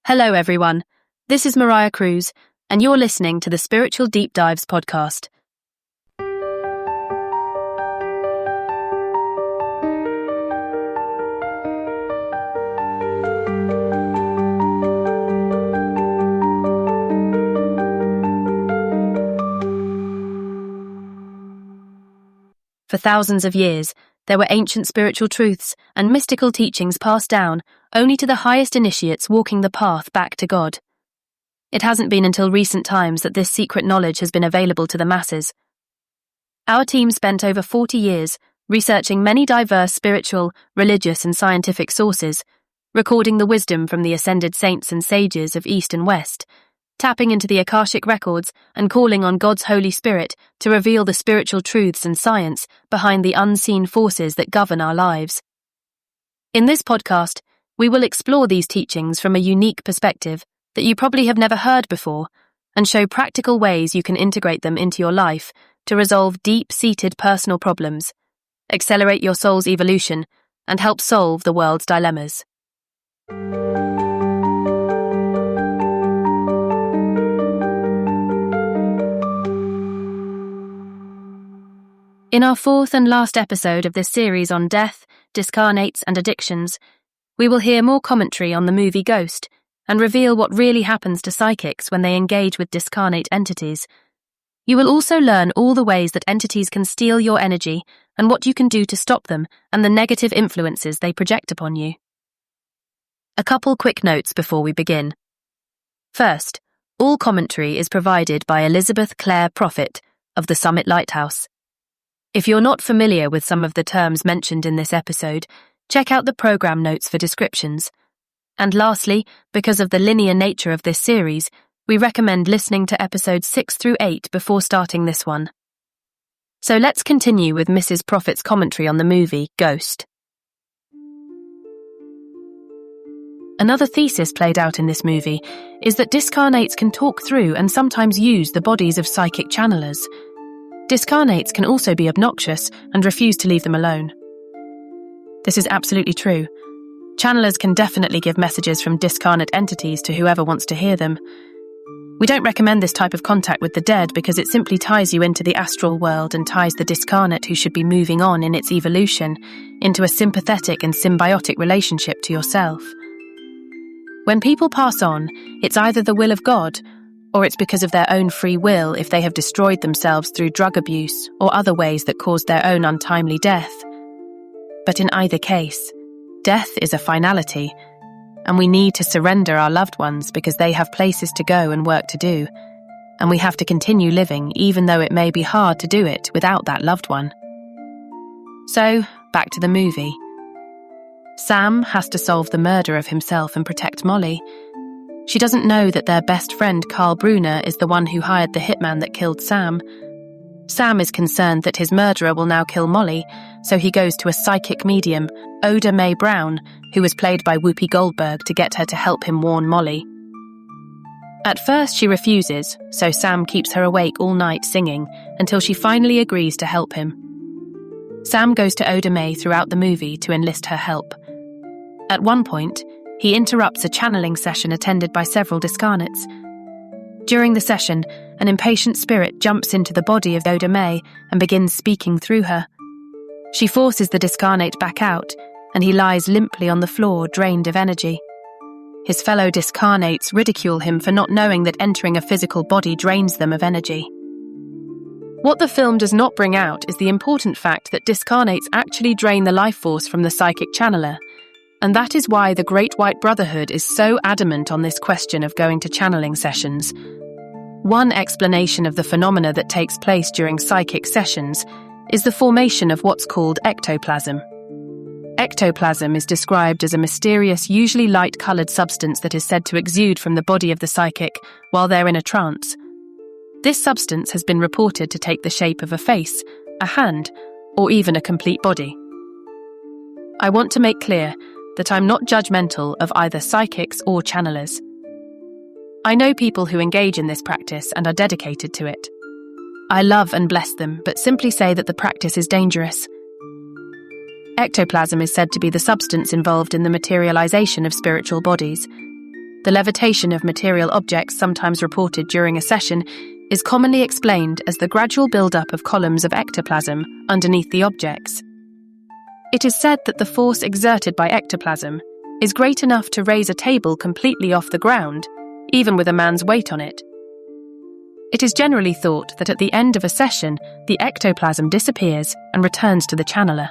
Hello, everyone. This is Mariah Cruz, and you're listening to the Spiritual Deep Dives podcast. For thousands of years, there were ancient spiritual truths and mystical teachings passed down only to the highest initiates walking the path back to God. It hasn't been until recent times that this secret knowledge has been available to the masses. Our team spent over 40 years researching many diverse spiritual, religious, and scientific sources, recording the wisdom from the ascended saints and sages of East and West, tapping into the Akashic records and calling on God's Holy Spirit to reveal the spiritual truths and science behind the unseen forces that govern our lives. In this podcast, we will explore these teachings from a unique perspective that you probably have never heard before and show practical ways you can integrate them into your life to resolve deep-seated personal problems, accelerate your soul's evolution, and help solve the world's dilemmas. In our fourth and last episode of this series on death, Discarnates and Addictions, we will hear more commentary on the movie Ghost and reveal what really happens to psychics when they engage with discarnate entities. You will also learn all the ways that entities can steal your energy and what you can do to stop them and the negative influences they project upon you. A couple quick notes before we begin. First, all commentary is provided by Elizabeth Clare Prophet of the Summit Lighthouse. If you're not familiar with some of the terms mentioned in this episode, check out the program notes for descriptions. And lastly, because of the linear nature of this series, we recommend listening to episodes 6 through 8 before starting this one. So let's continue with Mrs. Prophet's commentary on the movie Ghost. Another thesis played out in this movie is that discarnates can talk through and sometimes use the bodies of psychic channelers. Discarnates can also be obnoxious and refuse to leave them alone. This is absolutely true. Channelers can definitely give messages from discarnate entities to whoever wants to hear them. We don't recommend this type of contact with the dead because it simply ties you into the astral world and ties the discarnate who should be moving on in its evolution into a sympathetic and symbiotic relationship to yourself. When people pass on, it's either the will of God or it's because of their own free will if they have destroyed themselves through drug abuse or other ways that caused their own untimely death. But in either case, death is a finality, and we need to surrender our loved ones because they have places to go and work to do, and we have to continue living even though it may be hard to do it without that loved one. So, back to the movie. Sam has to solve the murder of himself and protect Molly. She doesn't know that their best friend Carl Brunner is the one who hired the hitman that killed Sam. Sam is concerned that his murderer will now kill Molly, so he goes to a psychic medium, Oda Mae Brown, who is played by Whoopi Goldberg, to get her to help him warn Molly. At first she refuses, so Sam keeps her awake all night singing until she finally agrees to help him. Sam goes to Oda Mae throughout the movie to enlist her help. At one point, he interrupts a channeling session attended by several discarnates. During the session, an impatient spirit jumps into the body of Oda Mae and begins speaking through her. She forces the discarnate back out, and he lies limply on the floor, drained of energy. His fellow discarnates ridicule him for not knowing that entering a physical body drains them of energy. What the film does not bring out is the important fact that discarnates actually drain the life force from the psychic channeler, and that is why the Great White Brotherhood is so adamant on this question of going to channeling sessions. One explanation of the phenomena that takes place during psychic sessions is the formation of what's called ectoplasm. Ectoplasm is described as a mysterious, usually light-coloured substance that is said to exude from the body of the psychic while they're in a trance. This substance has been reported to take the shape of a face, a hand, or even a complete body. I want to make clear that I'm not judgmental of either psychics or channelers. I know people who engage in this practice and are dedicated to it. I love and bless them, but simply say that the practice is dangerous. Ectoplasm is said to be the substance involved in the materialization of spiritual bodies. The levitation of material objects sometimes reported during a session is commonly explained as the gradual build-up of columns of ectoplasm underneath the objects. It is said that the force exerted by ectoplasm is great enough to raise a table completely off the ground, even with a man's weight on it. It is generally thought that at the end of a session, the ectoplasm disappears and returns to the channeler.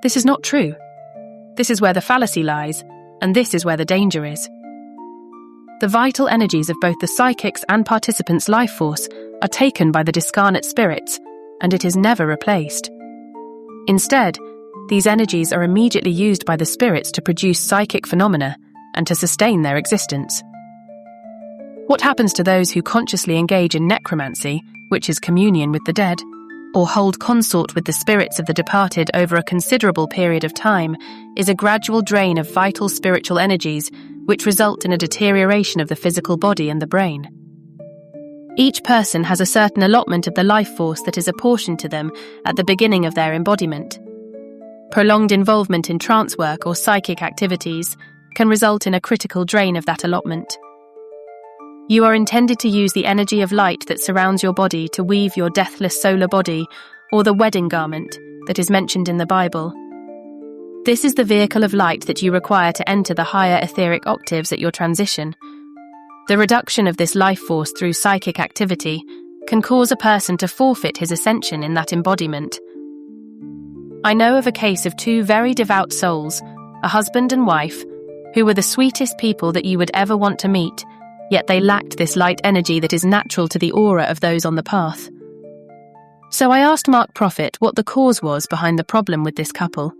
This is not true. This is where the fallacy lies, and this is where the danger is. The vital energies of both the psychic's and participants' life force are taken by the discarnate spirits, and it is never replaced. Instead, these energies are immediately used by the spirits to produce psychic phenomena and to sustain their existence. What happens to those who consciously engage in necromancy, which is communion with the dead, or hold consort with the spirits of the departed over a considerable period of time, is a gradual drain of vital spiritual energies which result in a deterioration of the physical body and the brain. Each person has a certain allotment of the life force that is apportioned to them at the beginning of their embodiment. Prolonged involvement in trance work or psychic activities can result in a critical drain of that allotment. You are intended to use the energy of light that surrounds your body to weave your deathless solar body, or the wedding garment that is mentioned in the Bible. This is the vehicle of light that you require to enter the higher etheric octaves at your transition. The reduction of this life force through psychic activity can cause a person to forfeit his ascension in that embodiment. I know of a case of two very devout souls, a husband and wife, who were the sweetest people that you would ever want to meet, yet they lacked this light energy that is natural to the aura of those on the path. So I asked Clare Prophet what the cause was behind the problem with this couple.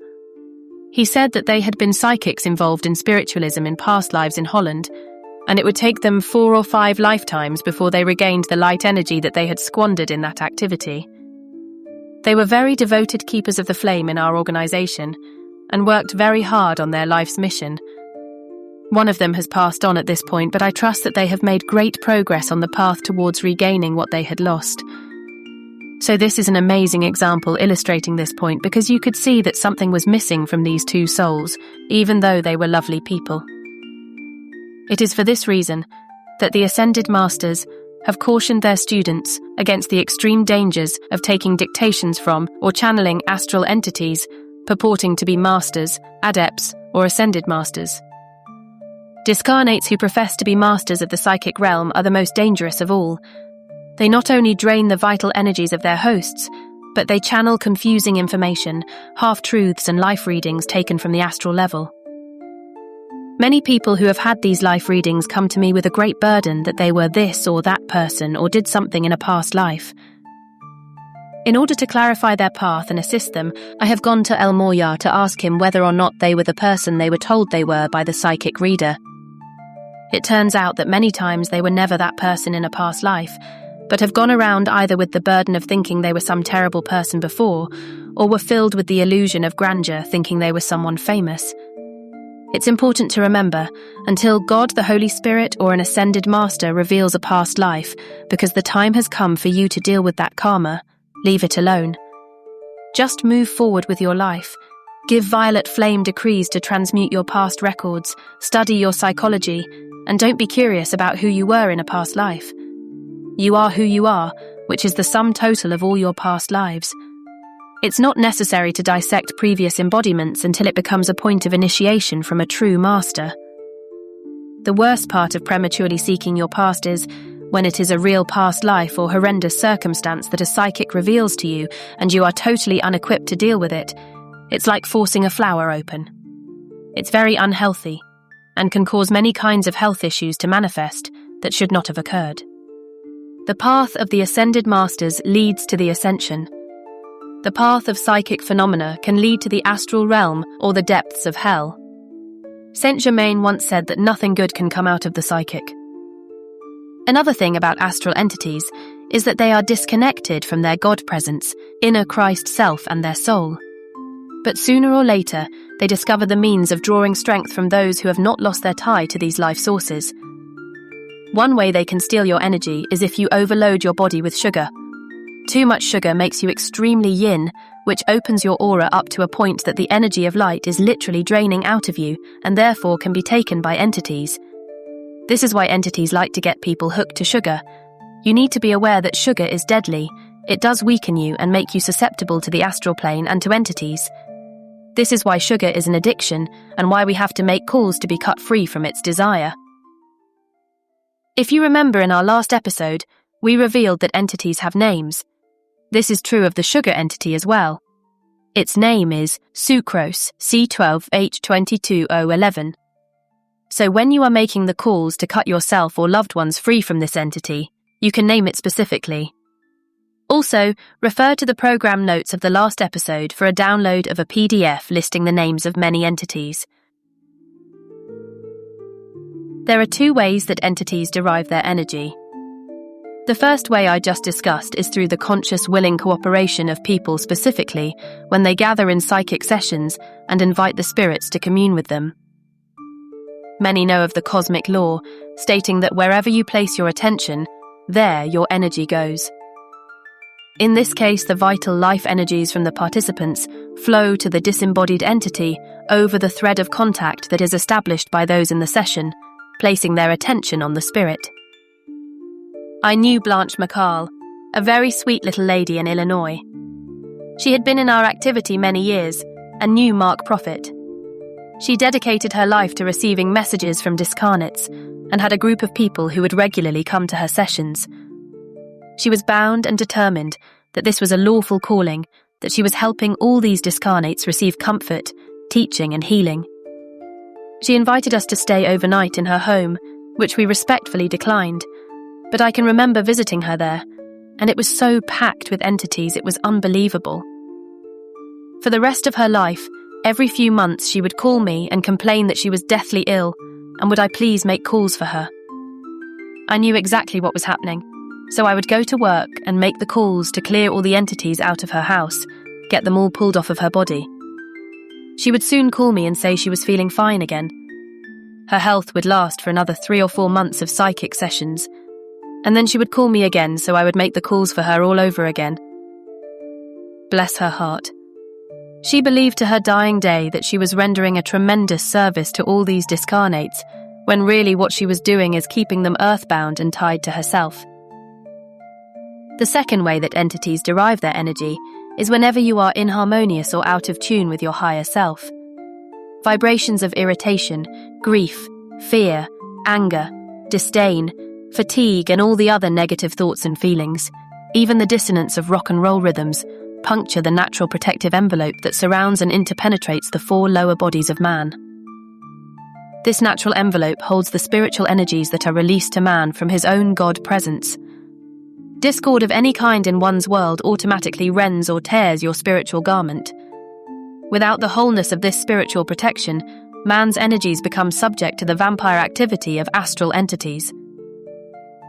He said that they had been psychics involved in spiritualism in past lives in Holland, and it would take them 4 or 5 lifetimes before they regained the light energy that they had squandered in that activity. They were very devoted keepers of the flame in our organisation, and worked very hard on their life's mission. One of them has passed on at this point, but I trust that they have made great progress on the path towards regaining what they had lost. So this is an amazing example illustrating this point, because you could see that something was missing from these two souls, even though they were lovely people. It is for this reason that the Ascended Masters have cautioned their students against the extreme dangers of taking dictations from or channeling astral entities purporting to be masters, adepts, or ascended masters. Discarnates who profess to be masters of the psychic realm are the most dangerous of all. They not only drain the vital energies of their hosts, but they channel confusing information, half-truths and life readings taken from the astral level. Many people who have had these life readings come to me with a great burden that they were this or that person or did something in a past life. In order to clarify their path and assist them, I have gone to El Morya to ask him whether or not they were the person they were told they were by the psychic reader. It turns out that many times they were never that person in a past life, but have gone around either with the burden of thinking they were some terrible person before, or were filled with the illusion of grandeur thinking they were someone famous. It's important to remember, until God, the Holy Spirit, or an ascended master reveals a past life, because the time has come for you to deal with that karma, leave it alone. Just move forward with your life. Give violet flame decrees to transmute your past records, study your psychology, and don't be curious about who you were in a past life. You are who you are, which is the sum total of all your past lives. It's not necessary to dissect previous embodiments until it becomes a point of initiation from a true master. The worst part of prematurely seeking your past is when it is a real past life or horrendous circumstance that a psychic reveals to you and you are totally unequipped to deal with it. It's like forcing a flower open. It's very unhealthy and can cause many kinds of health issues to manifest that should not have occurred. The path of the Ascended Masters leads to the Ascension. The path of psychic phenomena can lead to the astral realm or the depths of hell. Saint Germain once said that nothing good can come out of the psychic. Another thing about astral entities is that they are disconnected from their God presence, inner Christ self and their soul. But sooner or later, they discover the means of drawing strength from those who have not lost their tie to these life sources. One way they can steal your energy is if you overload your body with sugar. Too much sugar makes you extremely yin, which opens your aura up to a point that the energy of light is literally draining out of you and therefore can be taken by entities. This is why entities like to get people hooked to sugar. You need to be aware that sugar is deadly. It does weaken you and make you susceptible to the astral plane and to entities. This is why sugar is an addiction and why we have to make calls to be cut free from its desire. If you remember in our last episode, we revealed that entities have names. This is true of the sugar entity as well. Its name is sucrose, C12H22011. So when you are making the calls to cut yourself or loved ones free from this entity, you can name it specifically. Also, refer to the program notes of the last episode for a download of a PDF listing the names of many entities. There are two ways that entities derive their energy. The first way I just discussed is through the conscious, willing cooperation of people specifically when they gather in psychic sessions and invite the spirits to commune with them. Many know of the cosmic law, stating that wherever you place your attention, there your energy goes. In this case, the vital life energies from the participants flow to the disembodied entity over the thread of contact that is established by those in the session, placing their attention on the spirit. I knew Blanche McCall, a very sweet little lady in Illinois. She had been in our activity many years and knew Clare Prophet. She dedicated her life to receiving messages from Discarnates and had a group of people who would regularly come to her sessions. She was bound and determined that this was a lawful calling, that she was helping all these Discarnates receive comfort, teaching and healing. She invited us to stay overnight in her home, which we respectfully declined. But I can remember visiting her there, and it was so packed with entities it was unbelievable. For the rest of her life, every few months she would call me and complain that she was deathly ill, and would I please make calls for her. I knew exactly what was happening, so I would go to work and make the calls to clear all the entities out of her house, get them all pulled off of her body. She would soon call me and say she was feeling fine again. Her health would last for another 3 or 4 months of psychic sessions, and then she would call me again so I would make the calls for her all over again. Bless her heart. She believed to her dying day that she was rendering a tremendous service to all these Discarnates, when really what she was doing is keeping them earthbound and tied to herself. The second way that entities derive their energy is whenever you are inharmonious or out of tune with your higher self. Vibrations of irritation, grief, fear, anger, disdain, fatigue and all the other negative thoughts and feelings, even the dissonance of rock and roll rhythms, puncture the natural protective envelope that surrounds and interpenetrates the 4 lower bodies of man. This natural envelope holds the spiritual energies that are released to man from his own God presence. Discord of any kind in one's world automatically rends or tears your spiritual garment. Without the wholeness of this spiritual protection, man's energies become subject to the vampire activity of astral entities.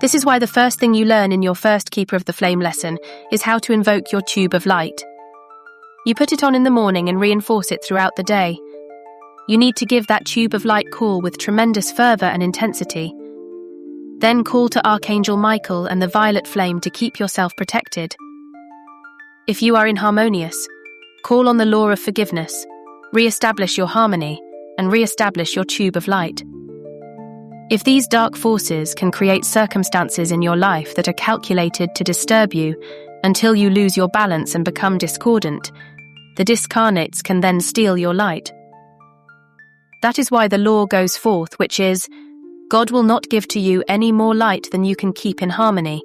This is why the first thing you learn in your first Keeper of the Flame lesson is how to invoke your tube of light. You put it on in the morning and reinforce it throughout the day. You need to give that tube of light call with tremendous fervour and intensity. Then call to Archangel Michael and the violet flame to keep yourself protected. If you are inharmonious, call on the law of forgiveness, re-establish your harmony, and re-establish your tube of light. If these dark forces can create circumstances in your life that are calculated to disturb you until you lose your balance and become discordant, the Discarnates can then steal your light. That is why the law goes forth, which is, God will not give to you any more light than you can keep in harmony.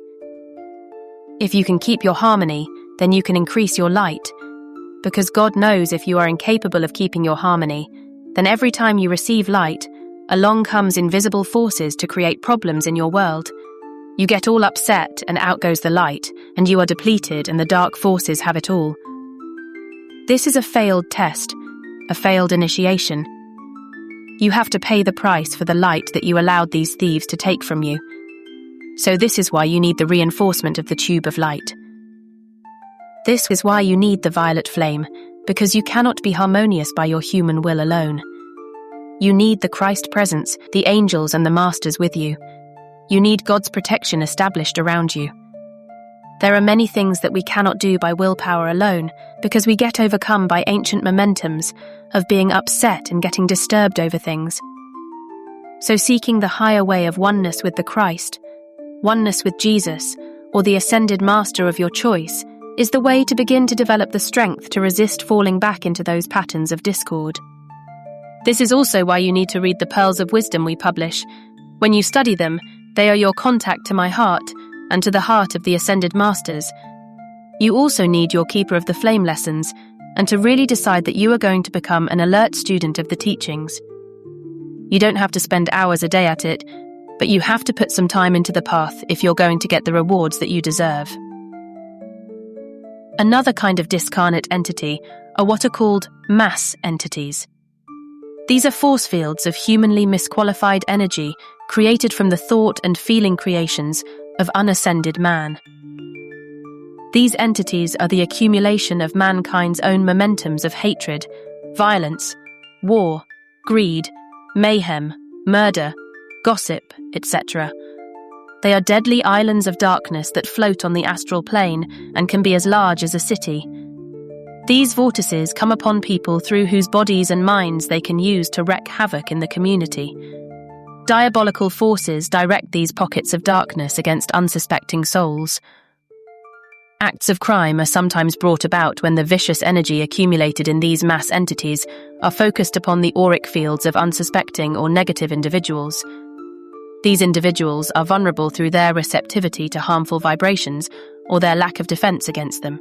If you can keep your harmony, then you can increase your light, because God knows if you are incapable of keeping your harmony, then every time you receive light, along comes invisible forces to create problems in your world. You get all upset and out goes the light, and you are depleted and the dark forces have it all. This is a failed test, a failed initiation. You have to pay the price for the light that you allowed these thieves to take from you. So this is why you need the reinforcement of the tube of light. This is why you need the violet flame, because you cannot be harmonious by your human will alone. You need the Christ presence, the angels and the masters with you. You need God's protection established around you. There are many things that we cannot do by willpower alone, because we get overcome by ancient momentums of being upset and getting disturbed over things. So seeking the higher way of oneness with the Christ, oneness with Jesus, or the ascended master of your choice, is the way to begin to develop the strength to resist falling back into those patterns of discord. This is also why you need to read the pearls of wisdom we publish. When you study them, they are your contact to my heart and to the heart of the ascended masters. You also need your Keeper of the Flame lessons, and to really decide that you are going to become an alert student of the teachings. You don't have to spend hours a day at it, but you have to put some time into the path if you're going to get the rewards that you deserve. Another kind of discarnate entity are what are called mass entities. These are force fields of humanly misqualified energy created from the thought and feeling creations of unascended man. These entities are the accumulation of mankind's own momentums of hatred, violence, war, greed, mayhem, murder, gossip, etc. They are deadly islands of darkness that float on the astral plane and can be as large as a city. These vortices come upon people through whose bodies and minds they can use to wreak havoc in the community. Diabolical forces direct these pockets of darkness against unsuspecting souls. Acts of crime are sometimes brought about when the vicious energy accumulated in these mass entities are focused upon the auric fields of unsuspecting or negative individuals. These individuals are vulnerable through their receptivity to harmful vibrations or their lack of defense against them.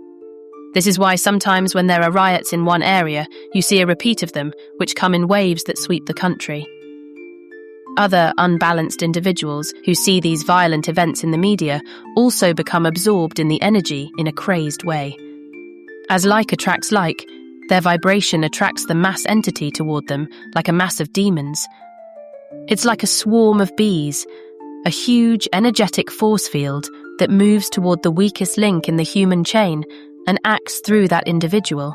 This is why sometimes when there are riots in one area, you see a repeat of them, which come in waves that sweep the country. Other unbalanced individuals who see these violent events in the media also become absorbed in the energy in a crazed way. As like attracts like, their vibration attracts the mass entity toward them like a mass of demons. It's like a swarm of bees, a huge energetic force field that moves toward the weakest link in the human chain and acts through that individual.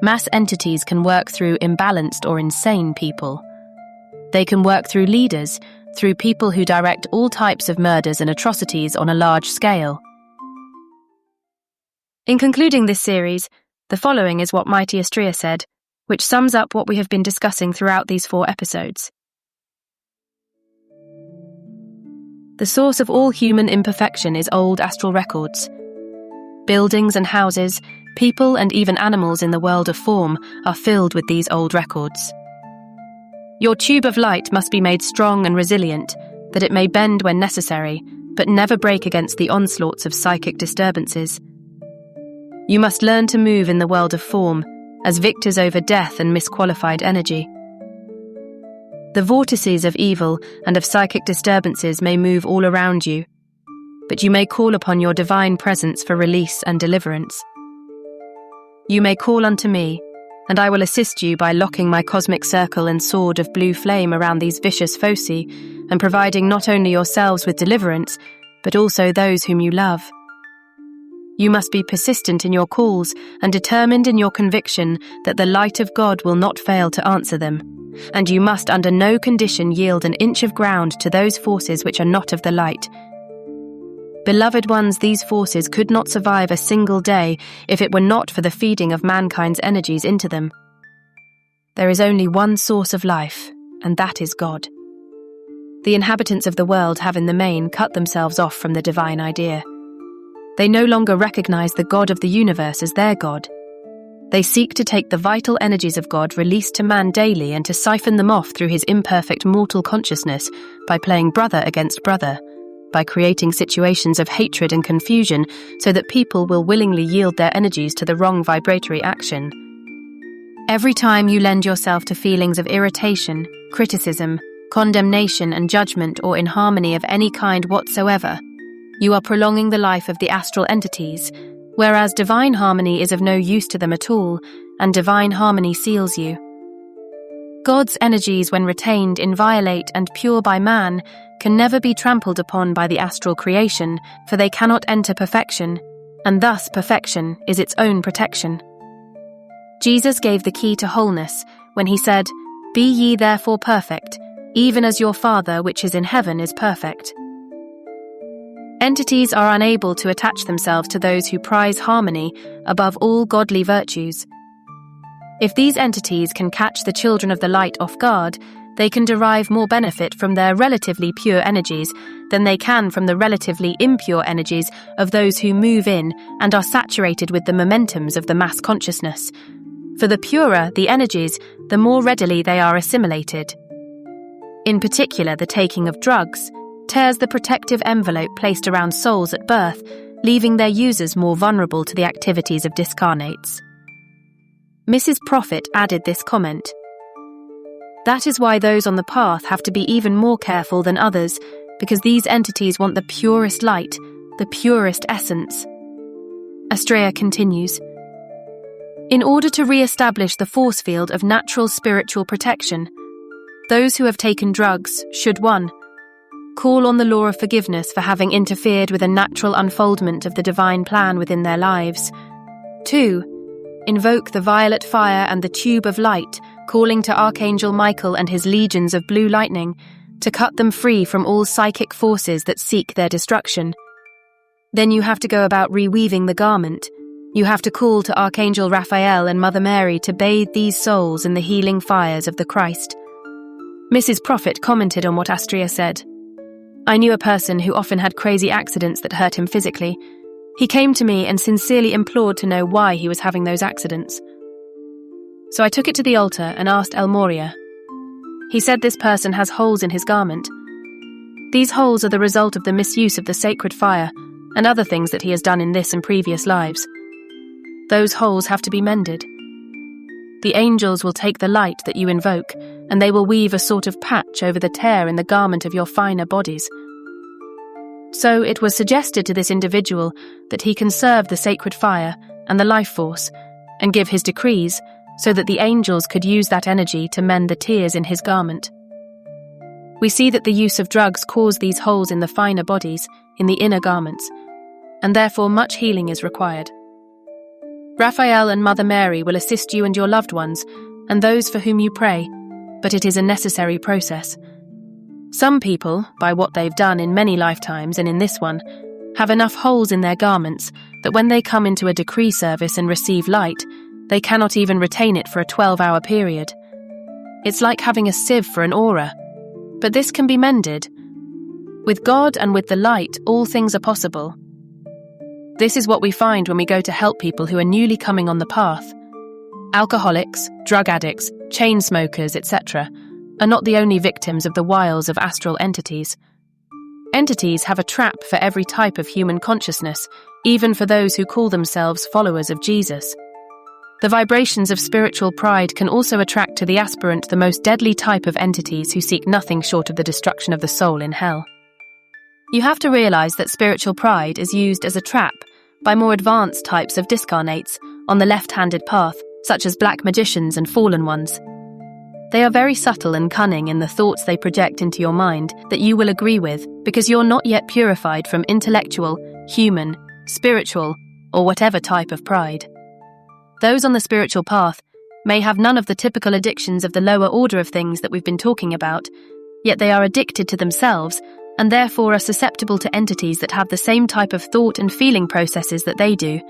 Mass entities can work through imbalanced or insane people. They can work through leaders, through people who direct all types of murders and atrocities on a large scale. In concluding this series, the following is what Mighty S3E4 said, which sums up what we have been discussing throughout these 4 episodes. The source of all human imperfection is old astral records. Buildings and houses, people and even animals in the world of form are filled with these old records. Your tube of light must be made strong and resilient, that it may bend when necessary, but never break against the onslaughts of psychic disturbances. You must learn to move in the world of form, as victors over death and misqualified energy. The vortices of evil and of psychic disturbances may move all around you, but you may call upon your divine presence for release and deliverance. You may call unto me, and I will assist you by locking my cosmic circle and sword of blue flame around these vicious foci and providing not only yourselves with deliverance, but also those whom you love. You must be persistent in your calls and determined in your conviction that the light of God will not fail to answer them, and you must under no condition yield an inch of ground to those forces which are not of the light. Beloved ones, these forces could not survive a single day if it were not for the feeding of mankind's energies into them. There is only one source of life, and that is God. The inhabitants of the world have in the main cut themselves off from the divine idea. They no longer recognize the God of the universe as their God. They seek to take the vital energies of God released to man daily and to siphon them off through his imperfect mortal consciousness by playing brother against brother, by creating situations of hatred and confusion so that people will willingly yield their energies to the wrong vibratory action. Every time you lend yourself to feelings of irritation, criticism, condemnation and judgment or inharmony of any kind whatsoever, you are prolonging the life of the astral entities, whereas divine harmony is of no use to them at all, and divine harmony seals you. God's energies, when retained, inviolate and pure by man, can never be trampled upon by the astral creation, for they cannot enter perfection, and thus perfection is its own protection. Jesus gave the key to wholeness when he said, "Be ye therefore perfect, even as your Father which is in heaven is perfect." Entities are unable to attach themselves to those who prize harmony above all godly virtues. If these entities can catch the children of the light off guard, they can derive more benefit from their relatively pure energies than they can from the relatively impure energies of those who move in and are saturated with the momentums of the mass consciousness. For the purer the energies, the more readily they are assimilated. In particular, the taking of drugs tears the protective envelope placed around souls at birth, leaving their users more vulnerable to the activities of discarnates. Mrs. Prophet added this comment: "That is why those on the path have to be even more careful than others, because these entities want the purest light, the purest essence." Astrea continues, "In order to re-establish the force field of natural spiritual protection, those who have taken drugs should 1. Call on the law of forgiveness for having interfered with a natural unfoldment of the divine plan within their lives. 2. Invoke the violet fire and the tube of light, calling to Archangel Michael and his legions of blue lightning to cut them free from all psychic forces that seek their destruction. Then you have to go about reweaving the garment. You have to call to Archangel Raphael and Mother Mary to bathe these souls in the healing fires of the Christ." Mrs. Prophet commented on what Astrea said. "I knew a person who often had crazy accidents that hurt him physically. He came to me and sincerely implored to know why he was having those accidents. So I took it to the altar and asked El Moria. He said this person has holes in his garment. These holes are the result of the misuse of the sacred fire and other things that he has done in this and previous lives. Those holes have to be mended. The angels will take the light that you invoke, and they will weave a sort of patch over the tear in the garment of your finer bodies. So it was suggested to this individual that he conserve the sacred fire and the life force, and give his decrees so that the angels could use that energy to mend the tears in his garment. We see that the use of drugs cause these holes in the finer bodies, in the inner garments, and therefore much healing is required. Raphael and Mother Mary will assist you and your loved ones, and those for whom you pray, but it is a necessary process. Some people, by what they've done in many lifetimes and in this one, have enough holes in their garments that when they come into a decree service and receive light, they cannot even retain it for a 12-hour period. It's like having a sieve for an aura. But this can be mended. With God and with the light, all things are possible. This is what we find when we go to help people who are newly coming on the path. Alcoholics, drug addicts, chain smokers, etc. are not the only victims of the wiles of astral entities. Entities have a trap for every type of human consciousness, even for those who call themselves followers of Jesus. The vibrations of spiritual pride can also attract to the aspirant the most deadly type of entities who seek nothing short of the destruction of the soul in hell. You have to realize that spiritual pride is used as a trap by more advanced types of discarnates on the left-handed path, such as black magicians and fallen ones. They are very subtle and cunning in the thoughts they project into your mind that you will agree with because you're not yet purified from intellectual, human, spiritual, or whatever type of pride. Those on the spiritual path may have none of the typical addictions of the lower order of things that we've been talking about, yet they are addicted to themselves and therefore are susceptible to entities that have the same type of thought and feeling processes that they do.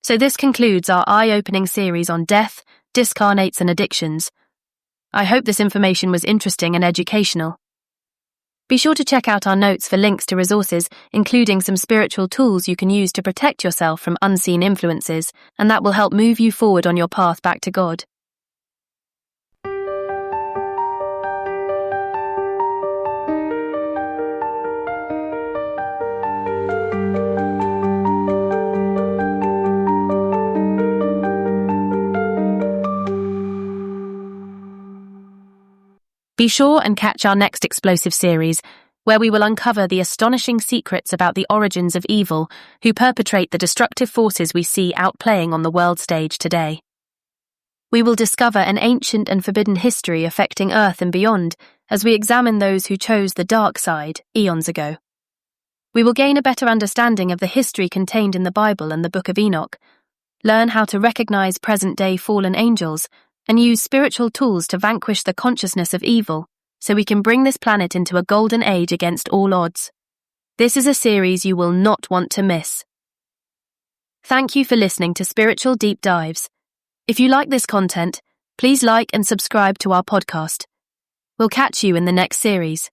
So this concludes our eye-opening series on death, discarnates and addictions. I hope this information was interesting and educational. Be sure to check out our notes for links to resources, including some spiritual tools you can use to protect yourself from unseen influences, and that will help move you forward on your path back to God. Be sure and catch our next explosive series, where we will uncover the astonishing secrets about the origins of evil who perpetrate the destructive forces we see outplaying on the world stage today. We will discover an ancient and forbidden history affecting Earth and beyond as we examine those who chose the dark side eons ago. We will gain a better understanding of the history contained in the Bible and the Book of Enoch, learn how to recognize present-day fallen angels, and use spiritual tools to vanquish the consciousness of evil so we can bring this planet into a golden age against all odds. This is a series you will not want to miss. Thank you for listening to Spiritual Deep Dives. If you like this content, Please like and subscribe to our podcast. We'll catch you in the next series.